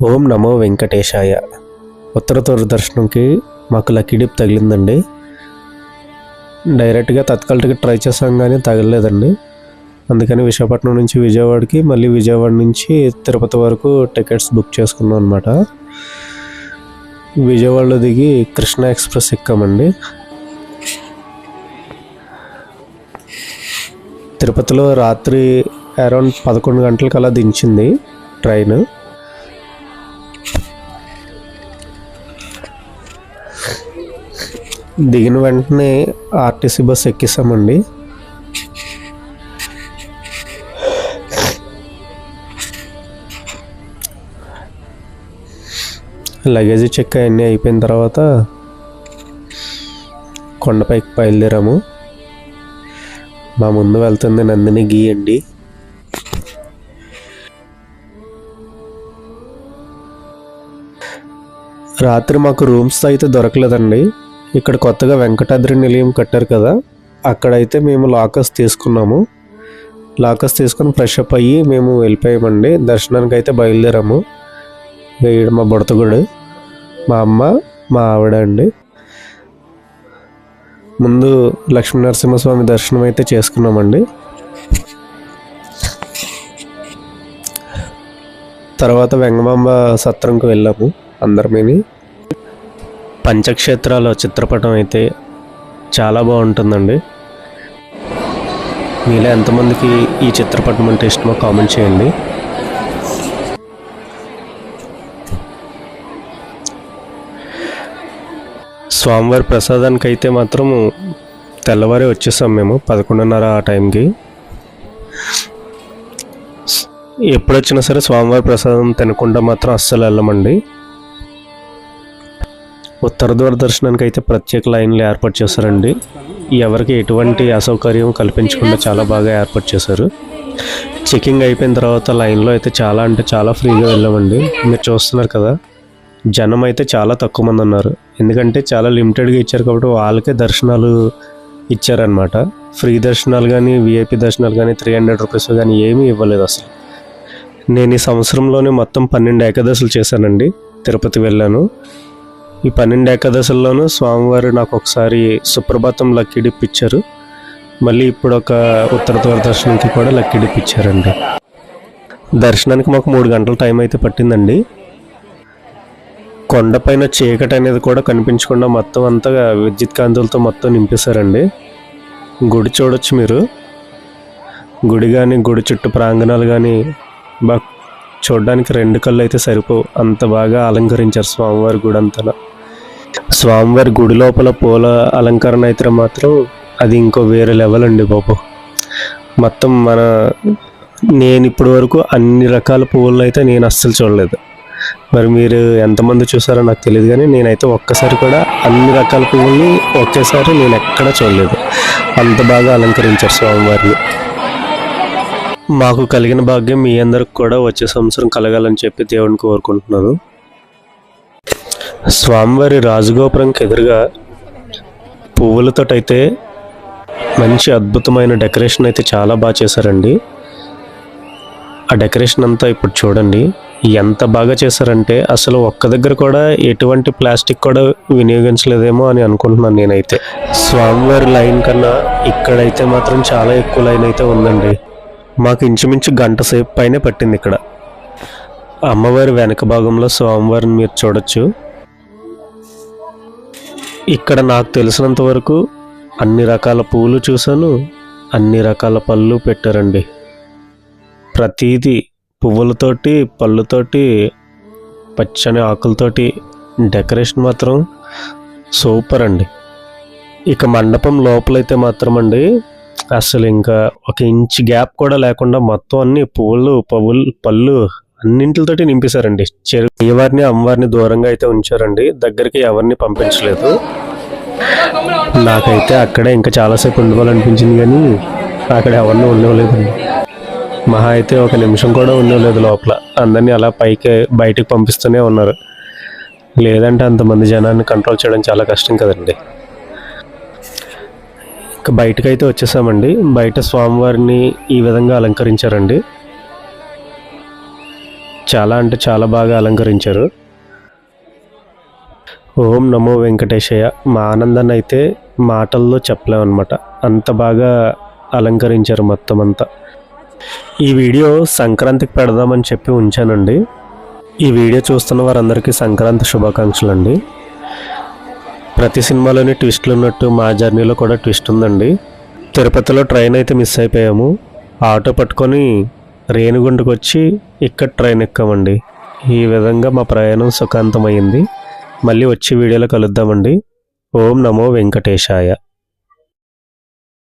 ఓం నమో వెంకటేశాయ. ఉత్తర దూరదర్శనంకి మాకు lucky dip తగిలిందండి. డైరెక్ట్గా Tatkal ticket try చేసాం కానీ తగలలేదండి. అందుకని విశాఖపట్నం నుంచి విజయవాడకి, మళ్ళీ విజయవాడ నుంచి తిరుపతి వరకు టికెట్స్ బుక్ చేసుకున్నాం అనమాట. విజయవాడలో దిగి కృష్ణ ఎక్స్ప్రెస్ ఎక్కామండి. తిరుపతిలో రాత్రి అరౌండ్ 11 గంటలకు అలా దించింది ట్రైన్. దిగిన వెంటనే ఆర్టీసీ బస్ ఎక్కిస్తామండి. లగేజ్ చెక్ అన్నీ అయిపోయిన తర్వాత కొండపైకి బయలుదేరాము. మా ముందు వెళ్తుంది నందిని గీ అండి. రాత్రి మాకు రూమ్స్ అయితే దొరకలేదండి. ఇక్కడ కొత్తగా వెంకటాద్రి నిలయం కట్టారు కదా, అక్కడైతే మేము లాకర్స్ తీసుకున్నాము. లాకర్స్ తీసుకొని ఫ్రెష్ అప్ అయ్యి మేము వెళ్ళిపోయామండి. దర్శనానికి అయితే బయలుదేరాము. వీడు మా బుడతగుడు, మా అమ్మ, మా ఆవిడ అండి. ముందు లక్ష్మీ నరసింహస్వామి దర్శనం అయితే చేసుకున్నామండి. తర్వాత వెంగమాంబ సత్రంకి వెళ్ళాము అందరమేని. పంచక్షేత్రాల చిత్రపటం అయితే చాలా బాగుంటుందండి. మీలో ఎంతమందికి ఈ చిత్రపటం అంటే ఇష్టమో కామెంట్ చేయండి. స్వామివారి ప్రసాదానికి అయితే మాత్రం తెల్లవారే వచ్చేసాం మేము 11:30 ఆ టైంకి. ఎప్పుడొచ్చినా సరే స్వామివారి ప్రసాదం తినకుండా మాత్రం అస్సలు వెళ్ళమండి. ఉత్తర దూరదర్శనానికి అయితే ప్రత్యేక లైన్లు ఏర్పాటు చేశారండి. ఎవరికి ఎటువంటి అసౌకర్యం కల్పించకుండా చాలా బాగా ఏర్పాటు చేశారు. చెకింగ్ అయిపోయిన తర్వాత లైన్లో అయితే చాలా అంటే చాలా ఫ్రీగా వెళ్ళామండి. మీరు చూస్తున్నారు కదా, జనం అయితే చాలా తక్కువ మంది ఉన్నారు. ఎందుకంటే చాలా లిమిటెడ్గా ఇచ్చారు కాబట్టి వాళ్ళకే దర్శనాలు ఇచ్చారనమాట. ఫ్రీ దర్శనాలు కానీ, విఐపి దర్శనాలు కానీ, 300 రూపీస్ కానీ ఏమీ ఇవ్వలేదు అసలు. నేను ఈ సంవత్సరంలోనే మొత్తం 12 ఏకాదశులు చేశానండి. తిరుపతి వెళ్ళాను. ఈ 12 ఏకాదశుల్లోనూ స్వామివారు నాకు ఒకసారి సుప్రభాతం లక్కీ డిప్ ఇచ్చారు. మళ్ళీ ఇప్పుడు ఒక ఉత్తర దూరదర్శనంకి కూడా లక్కీ డిప్ ఇచ్చారండి. దర్శనానికి మాకు 3 గంటల టైం అయితే పట్టిందండి. కొండపైన చీకటి అనేది కూడా కనిపించకుండా మొత్తం అంతా విద్యుత్ కాంతులతో మొత్తం నింపేశారండి. గుడి చూడొచ్చు మీరు. గుడి కానీ, గుడి చుట్టూ ప్రాంగణాలు కానీ బాగా చూడడానికి 2 కళ్ళు అయితే సరిపోవు, అంత బాగా అలంకరించారు స్వామివారి గుడి అంతా. స్వామివారి గుడి లోపల పూల అలంకరణ అయితే మాత్రం అది ఇంకో వేరే లెవెల్ అండి బాబు. మొత్తం నేను ఇప్పటి వరకు అన్ని రకాల పువ్వులను అయితే నేను అస్సలు చూడలేదు. మరి మీరు ఎంతమంది చూసారో నాకు తెలియదు, కానీ నేనైతే ఒక్కసారి కూడా అన్ని రకాల పువ్వుల్ని ఒకేసారి నేను ఎక్కడ చూడలేదు. అంత బాగా అలంకరించారు స్వామివారిని. మాకు కలిగిన భాగ్యం మీ అందరికి కూడా వచ్చే సంవత్సరం కలగాలని చెప్పి దేవుడిని కోరుకుంటున్నాను. స్వామివారి రాజగోపురంకి ఎదురుగా పువ్వులతోటైతే మంచి అద్భుతమైన డెకరేషన్ అయితే చాలా బాగా చేశారండి. ఆ డెకరేషన్ అంతా ఇప్పుడు చూడండి ఎంత బాగా చేశారంటే అసలు ఒక్క దగ్గర కూడా ఎటువంటి ప్లాస్టిక్ కూడా వినియోగించలేదేమో అని అనుకుంటున్నాను నేనైతే. స్వామివారి లైన్ కన్నా ఇక్కడైతే మాత్రం చాలా ఎక్కువ లైన్ అయితే ఉందండి. మాకు ఇంచుమించు గంట సేపు పైనే పట్టింది. ఇక్కడ అమ్మవారి వెనక భాగంలో స్వామివారిని మీరు చూడొచ్చు. ఇక్కడ నాకు తెలిసినంత వరకు అన్ని రకాల పూలు చూశాను, అన్ని రకాల పళ్ళు పెట్టారండి. ప్రతీది పువ్వులతోటి, పళ్ళుతోటి, పచ్చని ఆకులతోటి డెకరేషన్ మాత్రం సూపర్ అండి. ఇక మండపం లోపలైతే మాత్రం అండి అసలు ఇంకా 1 ఇంచ్ గ్యాప్ కూడా లేకుండా మొత్తం అన్ని పువ్వులు, పళ్ళు అన్నింటితోటి నింపేశారండి. అయ్యవారిని, అమ్మవారిని దూరంగా అయితే ఉంచారండి, దగ్గరికి ఎవరిని పంపించలేదు. నాకైతే అక్కడే ఇంకా చాలాసేపు ఉండిపోవాలనిపించింది, కానీ అక్కడ ఎవరిని ఉండలేదండి. మహా అయితే 1 నిమిషం కూడా ఉండలేదు లోపల. అందరినీ అలా బయటికి పంపిస్తూనే ఉన్నారు. లేదంటే అంతమంది జనాన్ని కంట్రోల్ చేయడం చాలా కష్టం కదండి. ఇంకా బయటకైతే వచ్చేసామండి. బయట స్వామివారిని ఈ విధంగా అలంకరించారండి. చాలా అంటే చాలా బాగా అలంకరించారు. ఓం నమో వెంకటేశయ్య. మా ఆనందాన్ని అయితే మాటల్లో చెప్పలేమన్నమాట. అంత బాగా అలంకరించారు మొత్తం అంతా. ఈ వీడియో సంక్రాంతికి పెడదామని చెప్పి ఉంచానండి. ఈ వీడియో చూస్తున్న వారందరికీ సంక్రాంతి శుభాకాంక్షలు అండి. ప్రతి సినిమాలోని ట్విస్ట్లు ఉన్నట్టు మా జర్నీలో కూడా ట్విస్ట్ ఉందండి. తిరుపతిలో ట్రైన్ అయితే మిస్ అయిపోయాము. ఆటో పట్టుకొని రేణిగుంటకు వచ్చి ఇక్కడ ట్రైన్ ఎక్కామండి. ఈ విధంగా మా ప్రయాణం సుఖాంతమైంది. మళ్ళీ వచ్చి వీడియోలో కలుద్దామండి. ఓం నమో వెంకటేశాయ.